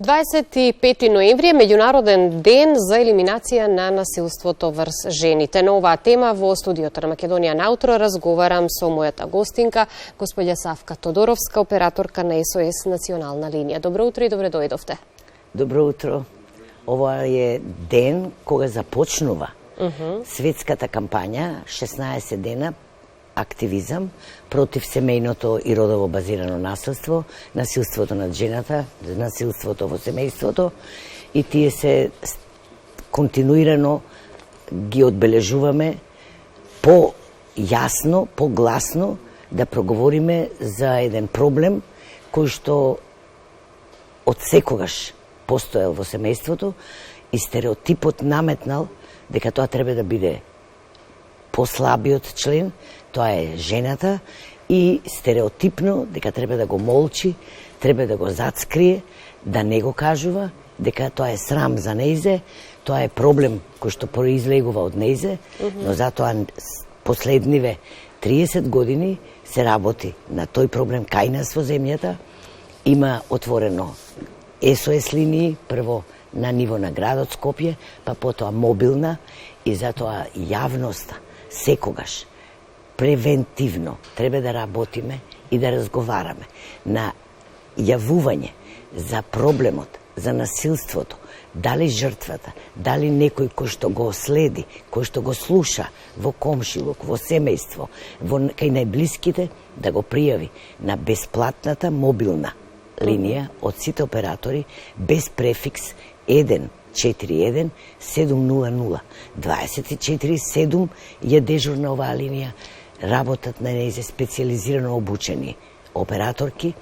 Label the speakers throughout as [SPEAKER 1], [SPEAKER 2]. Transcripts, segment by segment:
[SPEAKER 1] 25. ноември е меѓународен ден за елиминација на насилството врз жените. На оваа тема во студиото на Македонија наутро разговарам со мојата гостинка, господја Савка Тодоровска, операторка на СОС национална линија. Добро утро и добре дојдовте.
[SPEAKER 2] Добро утро. Ова е ден кога започнува светската кампања 16 дена активизам против семејното и родово базирано насилство, насилството над жената, насилството во семејството, и тие се континуирано ги одбележуваме по-јасно, по-гласно да проговориме за еден проблем кој што од секогаш постоел во семејството и стереотипот наметнал дека тоа треба да биде послабиот член, тоа е жената, и стереотипно дека треба да го молчи, треба да го зацкрие, да не го кажува, дека тоа е срам за нејзе, тоа е проблем кој што произлегува од нејзе, но затоа последниве 30 години се работи на тој проблем кај нас во земјата. Има отворено СОС линии, прво на ниво на градот Скопје, па потоа мобилна, и затоа јавноста секогаш превентивно треба да работиме и да разговараме на јавување за проблемот, за насилството, дали жртвата, дали некој кој што го следи, кој што го слуша во комшилук, во семејство, кај најблиските, да го пријави на бесплатната мобилна линија од сите оператори без префикс 141 700 24/7 е дежурна оваа линија. Работат на нејзе специализирано обучени операторки,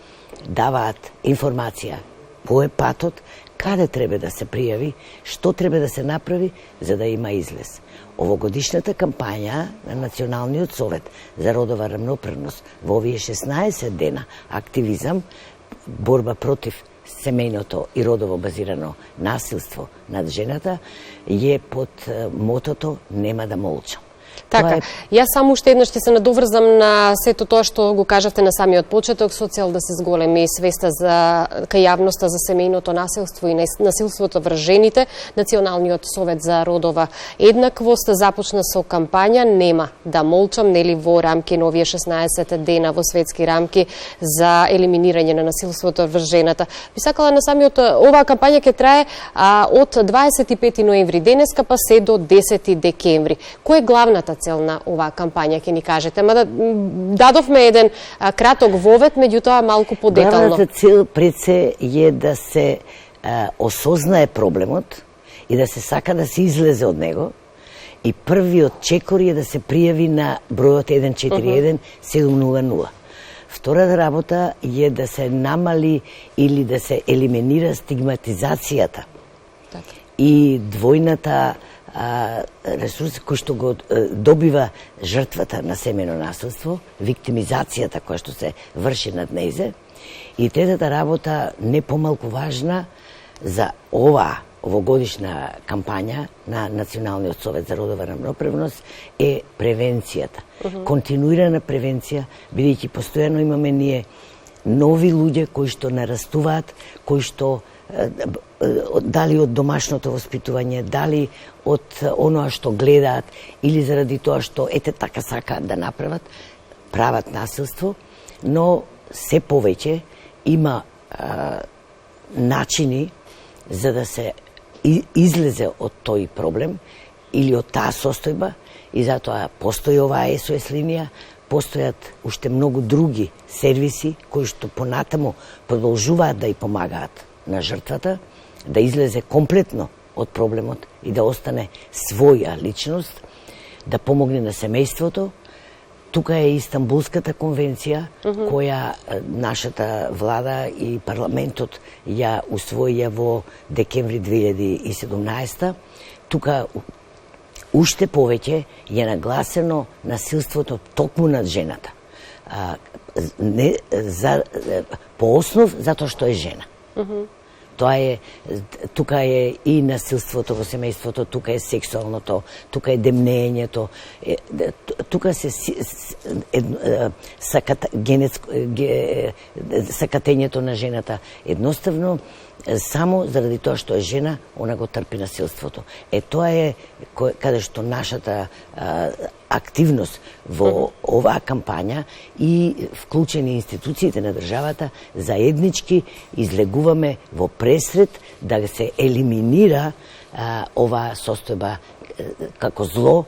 [SPEAKER 2] даваат информација кој е патот, каде треба да се пријави, што треба да се направи за да има излез. Овогодишната кампања на Националниот совет за родова рамноправност во овие 16 дена активизам, борба против семејното и родово базирано насилство над жената е под мотото "Нема да молчам".
[SPEAKER 1] Така, јас само уште еднаш ќе се надоврзам на сето тоа што го кажавте на самиот почеток, со цел да се зголеми свеста за кај јавноста за семејното насилство и насилството врз жените. Националниот совет за родова еднаквост започна со кампања "Нема да молчам", нели, во рамки на овие 16 дена во светски рамки за елиминирање на насилството врз жената. Би сакала на самиот оваа кампања ќе трае од 25 ноември денеска па се до 10 декември. Кој е главната цел на оваа кампања, ќе ни кажете? Мада дадовме еден краток вовед, меѓутоа малку подетално.
[SPEAKER 2] Главната цел пред се е да се осознае проблемот и да се сака да се излезе од него. И првиот чекор е да се пријави на бројот 141 700. Втората работа е да се намали или да се елиминира стигматизацијата и двојната ресурс кој што го добива жртвата на семејно насилство, виктимизацијата која што се врши над нејзе. И третата работа, не помалку важна за овогодишна кампања на Националниот совет за родова рамноправност, е превенцијата. Континуирана превенција, бидејќи постојано имаме ние нови луѓе кои што нарастуваат, кои што дали од домашното воспитување, дали од оноа што гледаат, или заради тоа што ете така сакаат да направат, прават насилство, но се повеќе има начини за да се излезе од тој проблем или од таа состојба, и затоа постои оваа СОС линија, постојат уште многу други сервиси кои што понатаму продолжуваат да ја помагаат на жртвата да излезе комплетно од проблемот и да остане своја личност, да помогне на семејството. Тука е Истанбулската конвенција, која нашата влада и парламентот ја усвоија во декември 2017. Тука уште повеќе е нагласено насилството токму над жената. По основ затоа што е жена. тука е и насилството во семејството, тука е сексуалното, тука е демнењето, тука се сакатењето на жената. Едноставно, само заради тоа што е жена, она го трпи насилството. Тоа е каде што нашата активност во оваа кампања и вклучени институциите на државата заеднички излегуваме во пресред да се елиминира оваа состојба како зло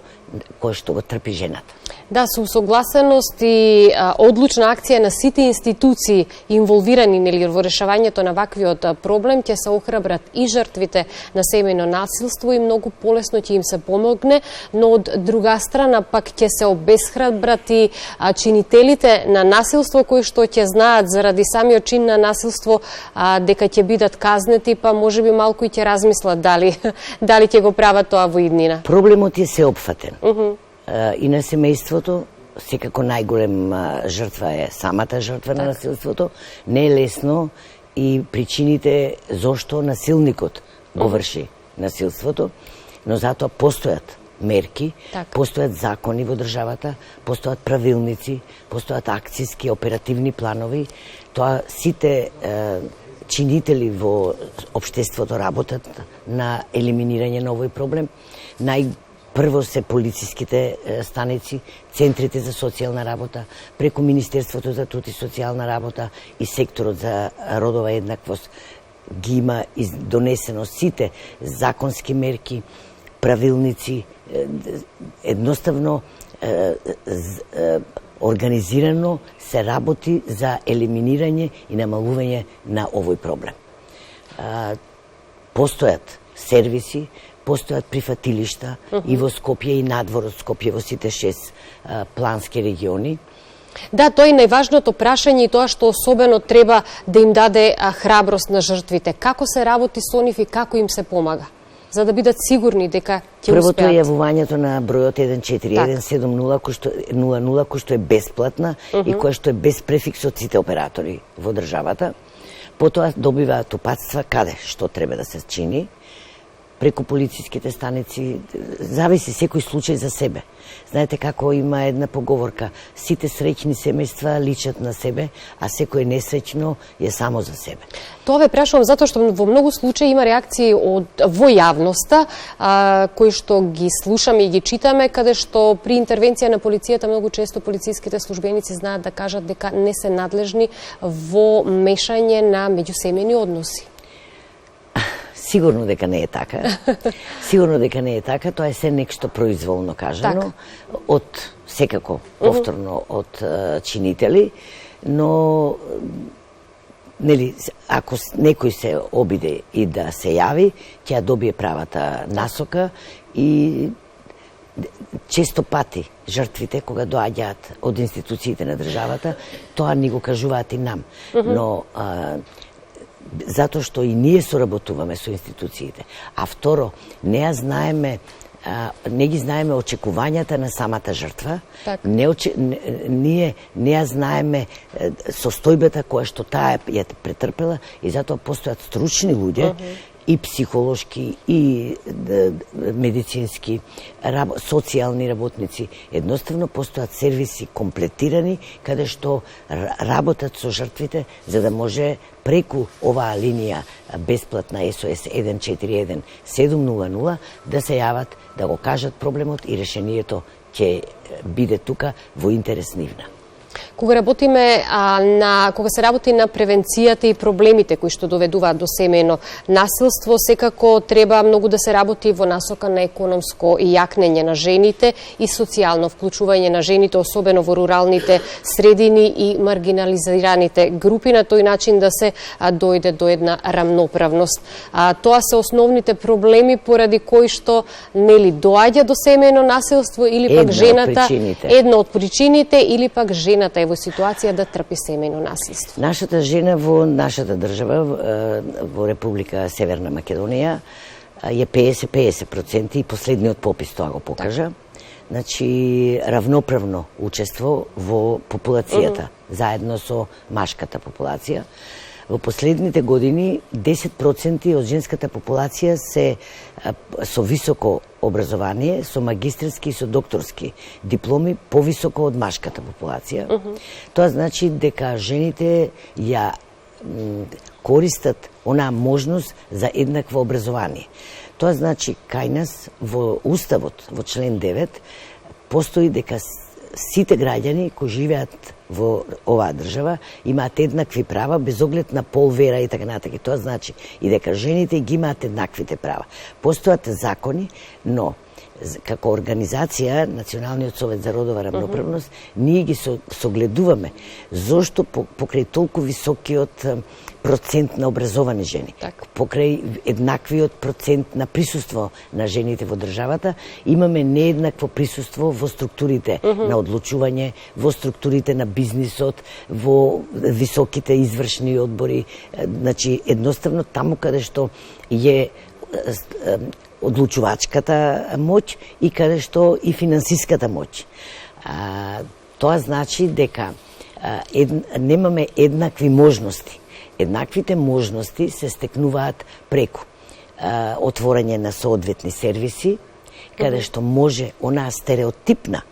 [SPEAKER 2] кое што го трпи жената.
[SPEAKER 1] Да, со согласеност и одлучна акција на сите институции инволвирани во решавањето на ваквиот проблем ќе се охрабрат и жртвите на семејно насилство и многу полесно ќе им се помогне, но од друга страна пак ќе се обесхрабрат и чинителите на насилство кои што ќе знаат заради самиот чин на насилство дека ќе бидат казнети, па можеби малку и ќе размислат дали ќе го прават тоа во иднина.
[SPEAKER 2] Проблемот е сеопфатен. И на семејството, секако најголем жртва е самата жртва на насилството. Не е лесно и причините зошто насилникот го врши насилството, но затоа постојат мерки, постојат закони во државата, постојат правилници, постојат акцијски оперативни планови. Тоа сите чинители во општеството работат на елиминирање на овој проблем. Прво се полициските станици, центрите за социјална работа, преку Министерството за труд и социјална работа и секторот за родова еднаквост ги има донесено сите законски мерки, правилници, едноставно организирано се работи за елиминирање и намалување на овој проблем. Постојат сервиси, постојат прифатилишта и во Скопје и надвор од Скопје во сите 6 плански региони.
[SPEAKER 1] Да, тоа е најважното прашање и тоа што особено треба да им даде храброст на жртвите. Како се работи со нив и како им се помага? За да бидат сигурни дека ќе успеат.
[SPEAKER 2] Првото е јавувањето на бројот 14170 кој што е бесплатна и кој што е без префикс од сите оператори во државата. Потоа добиваат упатства каде што треба да се чини. Преку полициските станици, зависи секој случај за себе. Знаете како има една поговорка, сите среќни семејства личат на себе, а секој несреќно е само за себе.
[SPEAKER 1] Тоа ве прашувам затоа што во многу случаи има реакции во јавноста, кои што ги слушаме и ги читаме, каде што при интервенција на полицијата многу често полициските службеници знаат да кажат дека не се надлежни во мешање на меѓусемејни односи.
[SPEAKER 2] Сигурно дека не е така. Сигурно дека не е така, тоа е се нешто произволно кажано, секако повторно од чинители, но ако некој се обиде и да се јави, ќе добие правата насока и често пати жртвите кога доаѓаат од институциите на државата, тоа ни го кажуваат и нам. Но затоа што и ние соработуваме со институциите. А второ, не ги знаеме очекувањата на самата жртва, ние не ја знаеме состојбата која што таа ја претрпела и затоа постојат стручни луѓе и психолошки, и медицински, социјални работници. Едноставно постојат сервиси комплетирани, каде што работат со жртвите, за да може преку оваа линија бесплатна SOS 141-700 да се јават, да го кажат проблемот и решението ќе биде тука во интерес нивна.
[SPEAKER 1] Кога се работи на превенцијата и проблемите кои што доведуваат до семејно насилство, секако треба многу да се работи во насока на економско и јакнење на жените и социјално вклучување на жените, особено во руралните средини и маргинализираните групи, на тој начин да се дојде до една рамноправност. Тоа се основните проблеми поради кои што доаѓа до семејно насилство или пак жената, една од причините, или пак жената е во ситуација да трпи семејно насилство.
[SPEAKER 2] Нашата жена во нашата држава, во Република Северна Македонија, е 50-50% и последниот попис тоа го покажа. Значи, равноправно учество во популацијата, заедно со машката популација. Во последните години 10% од женската популација се со високо образование, со магистерски и со докторски дипломи повисоко од машката популација. Тоа значи дека жените ја користат онаа можност за еднакво образование. Тоа значи кај нас во Уставот, во член 9, постои дека сите граѓани кои живеат во оваа држава имаат еднакви права без оглед на пол, вера и така натаму. Тоа значи и дека жените ги имаат еднаквите права. Постојат закони, но како организација Националниот совет за родова равноправност ние ги согледуваме зошто покрај толку високиот процент на образовани жени, покрај еднаквиот процент на присуство на жените во државата, имаме нееднакво присуство во структурите на одлучување, во структурите на бизнисот, во високите извршни одбори, значи едноставно таму каде што е одлучувачката моќ и каде што и финансиската моќ. Тоа значи дека немаме еднакви можности. Еднаквите можности се стекнуваат преку отворање на соодветни сервиси, каде што може онаа стереотипна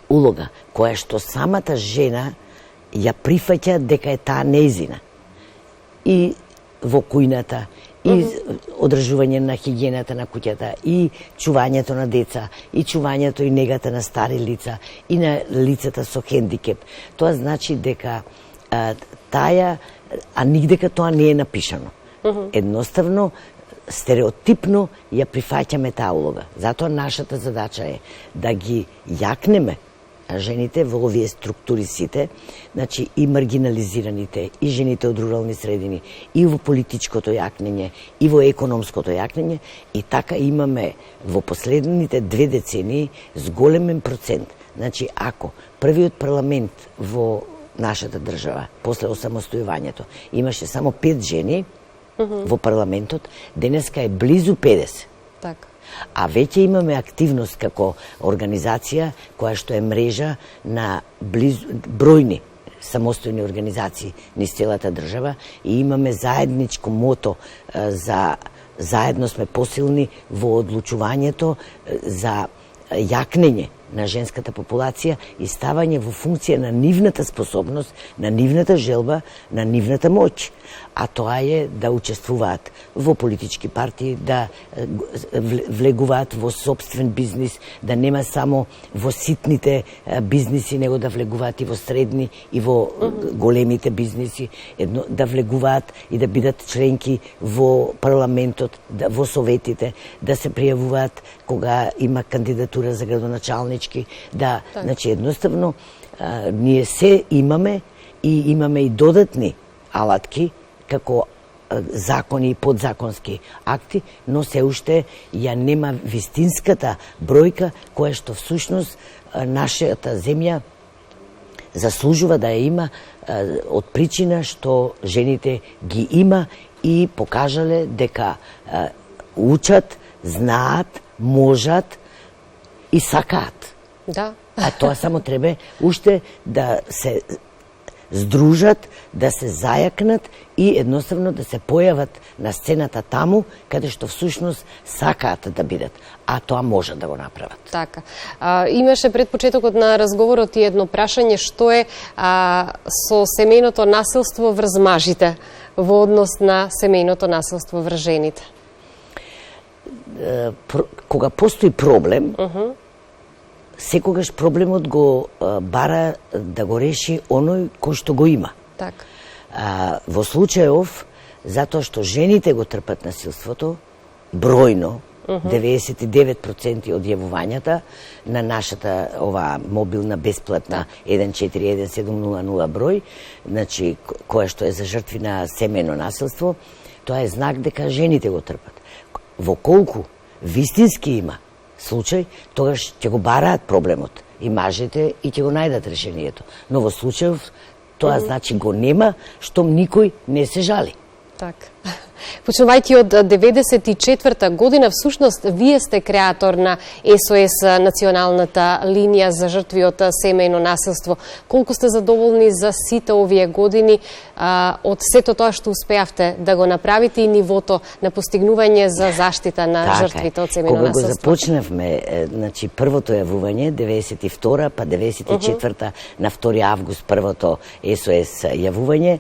[SPEAKER 2] улога, која што самата жена ја прифаќа дека е таа нејзина. И во кујната, и одржување на хигиената на куќата, и чувањето на деца, и чувањето и негата на стари лица, и на лицата со хендикеп. Тоа значи дека а нигдека тоа не е напишано. Едноставно, стереотипно ја прифаќаме таа улога. Затоа нашата задача е да ги јакнеме жените во овие структури сите, значи и маргинализираните, и жените од рурални средини, и во политичкото јакнење, и во економското јакнење, и така имаме во последните 2 децении с големен процент. Значи, ако првиот парламент во нашата држава, после осамостојувањето, имаше само 5 жени во парламентот, денеска е близу 50.
[SPEAKER 1] Така.
[SPEAKER 2] А веќе имаме активност како организација која што е мрежа на бројни самостојни организации низ целата држава и имаме заедничко мото за заедно сме посилни во одлучувањето за јакнење на женската популација и ставање во функција на нивната способност, на нивната желба, на нивната моќ. А тоа е да учествуваат во политички партии, да влегуваат во собствен бизнис, да нема само во ситните бизниси, него да влегуваат и во средни и во големите бизниси, да влегуваат и да бидат членки во парламентот, во советите, да се пријавуваат кога има кандидатура за градоначалнички, да, значи едноставно ние се имаме и имаме и додатни алатки како закони и подзаконски акти, но се уште ја нема вистинската бројка која што всушност нашата земја заслужува да ја има од причина што жените ги има и покажале дека учат, знаат, можат и сакаат.
[SPEAKER 1] Да.
[SPEAKER 2] А тоа само треба уште да се здружат, да се зајакнат и едноставно да се појават на сцената таму каде што всушност сакаат да бидат, а тоа може да го направат.
[SPEAKER 1] Така. Имаше пред почетокот на разговорот и едно прашање што е со семејното насилство врз мажите во однос на семејното насилство врз жените.
[SPEAKER 2] Кога постои проблем, секогаш проблемот го бара да го реши оној кој што го има.
[SPEAKER 1] Так.
[SPEAKER 2] Во случајов, затоа што жените го трпат насилството, бројно, 99% од јавувањата на нашата ова мобилна бесплатна 141700 број, значи која што е за жртви на семејно насилство, тоа е знак дека жените го трпат. Во колку вистински има случај, тогаш ќе го бараат проблемот и мажите и ќе го најдат решението. Но во случајов тоа значи го нема, штом никој не се жали.
[SPEAKER 1] Так. Почнувајќи од 94-та година, всушност, вие сте креатор на СОС, националната линија за жртви од семејно насилство. Колку сте задоволни за сите овие години од сето тоа што успеавте да го направите и нивото на постигнување за заштита на жртвите од семејно насилство?
[SPEAKER 2] Кога го започнавме, значи првото јавување 92-та, па 94-та на 2 август првото СОС јавување,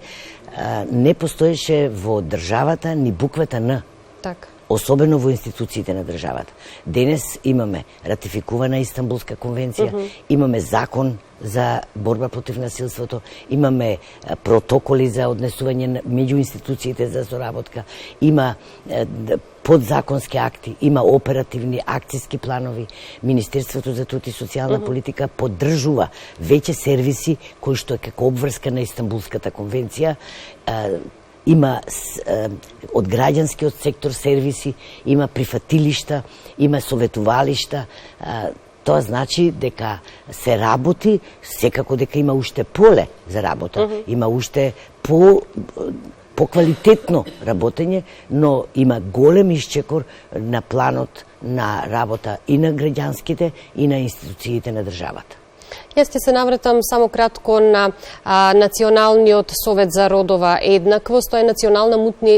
[SPEAKER 2] не постоеше во државата ни буквата Н.
[SPEAKER 1] Така.
[SPEAKER 2] Особено во институциите на државата. Денес имаме ратификувана Истанбулска конвенција, имаме закон за борба против насилството, имаме протоколи за однесување меѓу институциите за соработка, има подзаконски акти, има оперативни акциски планови. Министерството за труд и социјална политика поддржува веќе сервиси кои што е како обврска на Истанбулската конвенција. Има од граѓанскиот сектор сервиси, има прифатилишта, има советувалишта. Тоа значи дека се работи, секако дека има уште поле за работа, има уште поквалитетно работење, но има голем исчекор на планот на работа и на граѓанските и на институциите на државата.
[SPEAKER 1] Јас ќе се навратам само кратко на Националниот совет за родова еднаквост. Тоа е национална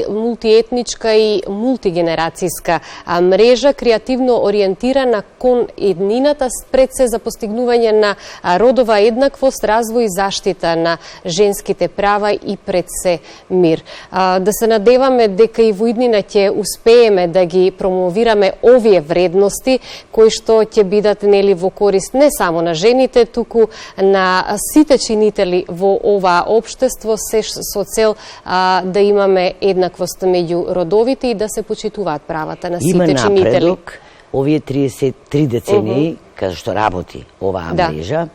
[SPEAKER 1] мултиетничка и мултигенерацијска мрежа, креативно ориентирана кон еднината, пред се за постигнување на родова еднаквост, развој и заштита на женските права и пред се мир. Да се надеваме дека и во иднина ќе успееме да ги промовираме овие вредности, кои што ќе бидат нели во корист не само на жените, туку на сите чинители во ова општество, се со цел да имаме еднаквост меѓу родовите и да се почитуваат правата на сите чинители.
[SPEAKER 2] Има напредок овие 33 децении, каде што работи оваа мрежа,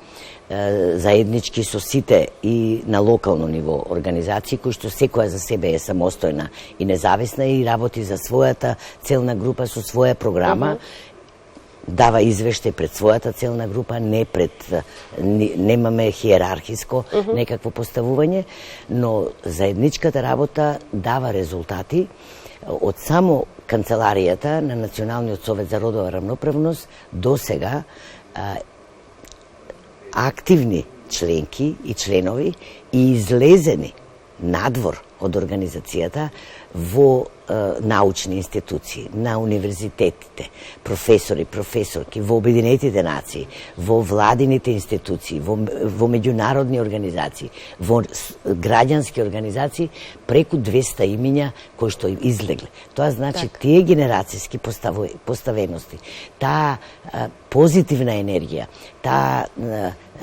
[SPEAKER 2] заеднички со сите и на локално ниво организации, кои што секоја за себе е самостојна и независна и работи за својата целна група со своја програма, дава извештај пред својата целна група, немаме хиерархиско некакво поставување, но заедничката работа дава резултати. Од само канцеларијата на Националниот совет за родова рамноправност до сега активни членки и членови и излезени надвор од организацијата во научни институции, на универзитетите, професори, професорки, во Обединетите нации, во владините институции, во меѓународни организации, во граѓански организации, преку 200 имиња кои што излегле. Тоа значи тие генерацијски поставености, таа позитивна енергија, таа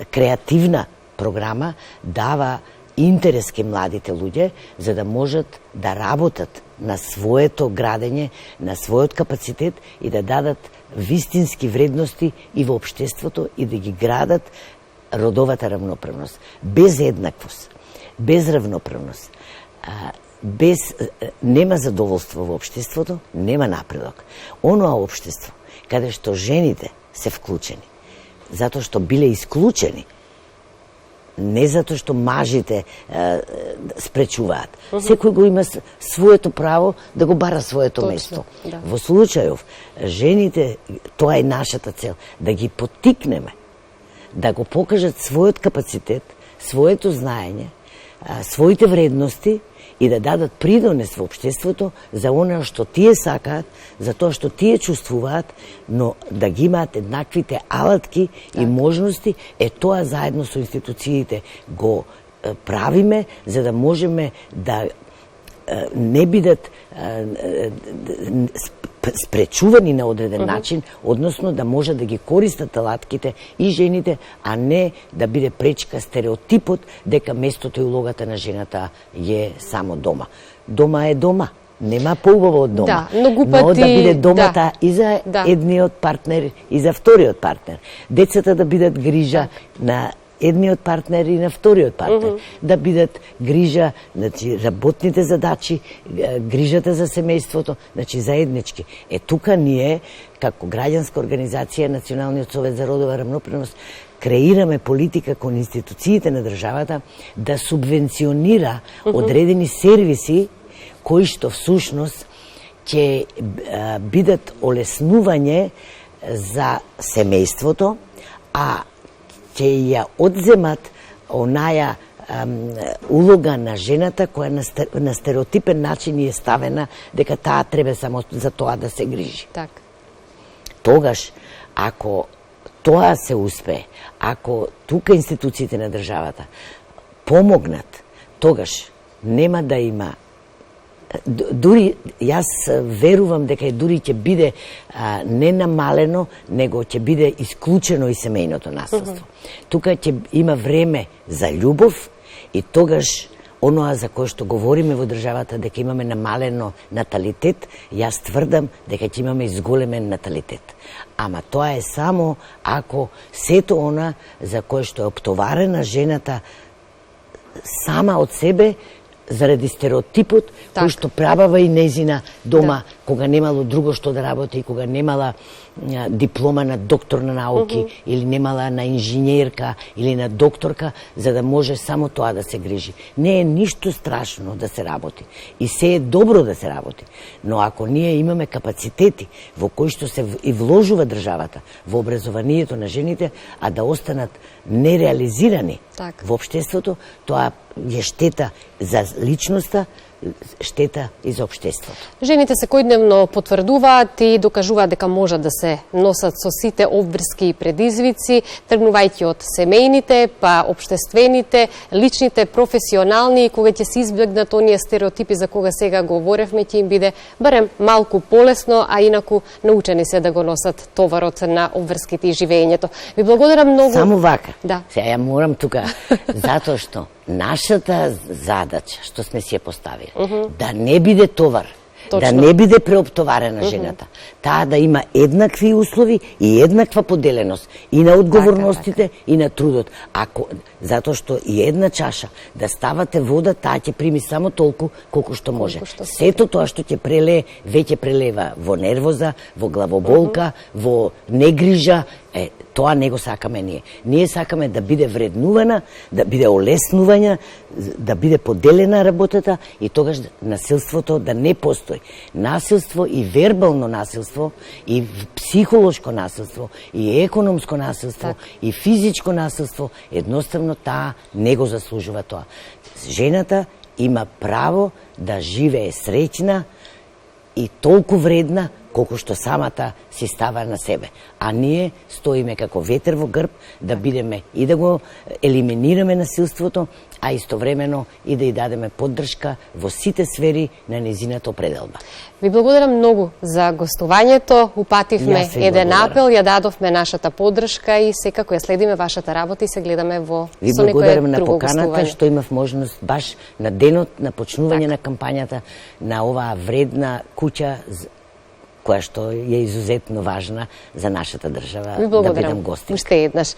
[SPEAKER 2] креативна програма дава интерес ке младите луѓе за да можат да работат на своето градење, на својот капацитет и да дадат вистински вредности и во општеството и да ги градат родовата равноправност. Без еднаквост, без равноправност, нема задоволство во општеството, нема напредок. Оноа општество каде што жените се вклучени, затоа што биле исклучени, не затоа што мажите спречуваат. Секој го има своето право да го бара своето место.
[SPEAKER 1] Да.
[SPEAKER 2] Во случајов, жените, тоа е нашата цел, да ги поттикнеме, да го покажат својот капацитет, своето знаење, своите вредности и да дадат придонес во општеството за оно што тие сакаат, за тоа што тие чувствуваат, но да ги имаат еднаквите алатки и можности, тоа заедно со институциите го правиме, за да можеме да не бидат спречувани на одреден начин, односно да може да ги користат алатките и жените, а не да биде пречка стереотипот дека местото и улогата на жената е само дома. Дома е дома. Нема поубаво од дома.
[SPEAKER 1] Да, но
[SPEAKER 2] да биде домата и за едниот партнер и за вториот партнер. Децата да бидат грижа на едниот партнер и на вториот партнер, да бидат грижа, значи работните задачи, грижата за семејството, значи заеднички. Тука ние, како граѓанска организација Националниот совет за родова рамноправност, креираме политика кон институциите на државата да субвенционира одредени сервиси кои што всушност ќе бидат олеснување за семејството, а ќе ја одземат онаја улога на жената која на стереотипен начин е ставена дека таа треба само за тоа да се грижи.
[SPEAKER 1] Така.
[SPEAKER 2] Тогаш, ако тоа се успее, ако тука институциите на државата помогнат, тогаш нема да има. Дури, јас верувам дека дури ќе биде не намалено, него ќе биде исклучено и семејното насилство. Тука ќе има време за љубов и тогаш оноа за кое што говориме во државата дека имаме намалено наталитет, јас тврдам дека ќе имаме изголемен наталитет. Ама тоа е само ако сето она за кое што е оптоварена жената сама од себе заради стереотипот кој што прабава и незина дома, кога немало друго што да работи, кога немала диплома на доктор на науки или немала на инженерка или на докторка, за да може само тоа да се грижи. Не е ништо страшно да се работи и се е добро да се работи, но ако ние имаме капацитети во кои што се и вложува државата во образованието на жените, а да останат нереализирани во општеството, тоа е штета за личноста, штета и за општеството.
[SPEAKER 1] Жените секојдневно потврдуваат и докажуваат дека можат да се носат со сите обврски и предизвици, тргнувајќи од семејните, па општествените, личните, професионални, и кога ќе се избегнат оние стереотипи за кога сега говоревме, ќе им биде барем малку полесно, а инаку научени се да го носат товарот на обврските и живеењето. Ви благодарам многу.
[SPEAKER 2] Само вака.
[SPEAKER 1] Да.
[SPEAKER 2] Сега ја морам тука, затоа што нашата задача што сме си ја поставили, да не биде товар, да не биде преоптоварена жената, таа да има еднакви услови и еднаква поделеност и на одговорностите и на трудот. Затоа што и една чаша да ставате вода, таа ќе прими само толку колку што може. Сето тоа што ќе прелее, веќе прелева во нервоза, во главоболка, во негрижа, тоа не го сакаме ние. Ние сакаме да биде вреднувана, да биде олеснувања, да биде поделена работата и тогаш насилството да не постои. Насилство и вербално насилство, и психолошко насилство, и економско насилство, и физичко насилство, едноставно таа не го заслужува тоа. Жената има право да живее среќна и толку вредна колку што самата си става на себе. А ние стоиме како ветер во грб да бидеме и да го елиминираме насилството, а истовремено и да ја дадеме поддршка во сите сфери на незината определба.
[SPEAKER 1] Ви благодарам многу за гостувањето. Упативме еден апел, ја дадовме нашата поддршка и секако ја следиме вашата работа и се гледаме во
[SPEAKER 2] Ви благодарам на поканата што имав можност баш на денот на почнување на кампањата на оваа вредна куќа која што е изузетно важна за нашата држава, да бидам гостинка.
[SPEAKER 1] Уште еднаш.